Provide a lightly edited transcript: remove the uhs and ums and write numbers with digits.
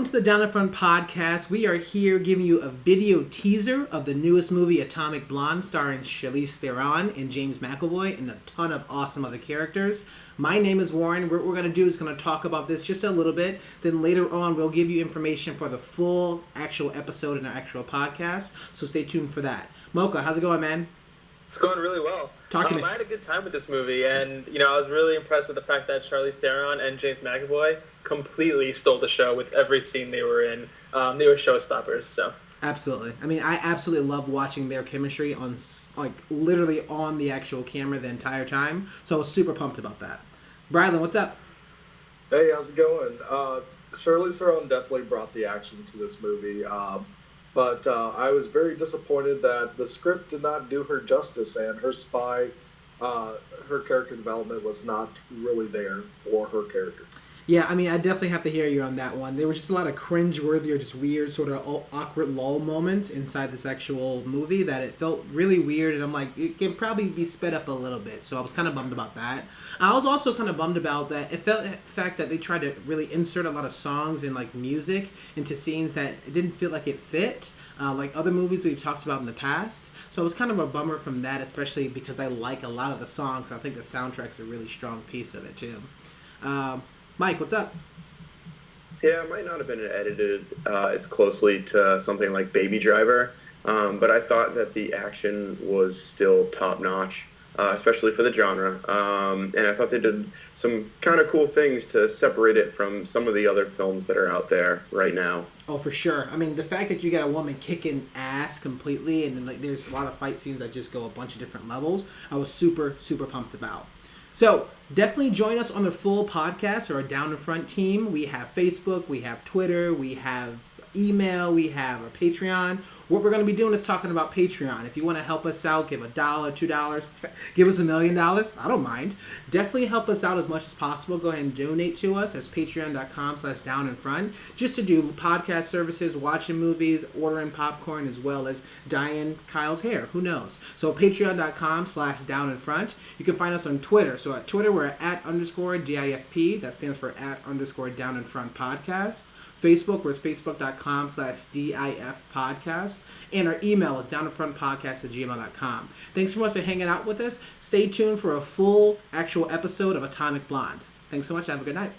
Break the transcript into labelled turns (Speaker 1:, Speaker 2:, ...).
Speaker 1: to the Down in Front podcast. We are here giving you a video teaser of the newest movie, Atomic Blonde, starring Charlize Theron and James McAvoy and a ton of awesome other characters. My name is Warren. What we're going to do is going to talk about this just a little bit. Then later on, we'll give you information for the full actual episode in our actual podcast. So stay tuned for that. Mocha, how's it going, man?
Speaker 2: It's going really well. I had a good time with this movie, and I was really impressed with the fact that Charlize Theron and James McAvoy completely stole the show with every scene they were in. They were showstoppers. So
Speaker 1: absolutely. I mean, I absolutely love watching their chemistry on literally on the actual camera the entire time. So I was super pumped about that. Bradley, what's up?
Speaker 3: Hey, how's it going? Charlize Theron definitely brought the action to this movie. But I was very disappointed that the script did not do her justice, and her spy, her character development was not really there for her character.
Speaker 1: Yeah, I mean, I definitely have to hear you on that one. There were just a lot of cringe-worthy or just weird sort of awkward lull moments inside this actual movie that it felt really weird, and I'm like, it can probably be sped up a little bit, so I was kind of bummed about that. I was also kind of bummed about that. It felt the fact that they tried to really insert a lot of songs and music into scenes that it didn't feel like it fit, like other movies we've talked about in the past. So it was kind of a bummer from that, especially because I like a lot of the songs. I think the soundtrack's a really strong piece of it too. Mike, what's up?
Speaker 4: Yeah, it might not have been edited as closely to something like Baby Driver, but I thought that the action was still top-notch, especially for the genre. And I thought they did some kind of cool things to separate it from some of the other films that are out there right now.
Speaker 1: Oh, for sure. I mean, the fact that you got a woman kicking ass completely, and then there's a lot of fight scenes that just go a bunch of different levels, I was super, super pumped about. So definitely join us on the full podcast or our Down in Front team. We have Facebook, we have Twitter, we have email, we have our Patreon. What we're going to be doing is talking about Patreon. If you want to help us out, give $1, $2, give us $1 million. I don't mind. Definitely help us out as much as possible. Go ahead and donate to us as patreon.com/downinfront, just to do podcast services, watching movies, ordering popcorn, as well as dyeing Kyle's hair. Who knows? So patreon.com/downinfront. You can find us on Twitter. So at Twitter, we're @_DIFP. That stands for @_downinfrontpodcast. Facebook, we're facebook.com/DIF podcast. And our email is downinfrontpodcast@gmail.com. Thanks so much for hanging out with us. Stay tuned for a full actual episode of Atomic Blonde. Thanks so much. Have a good night.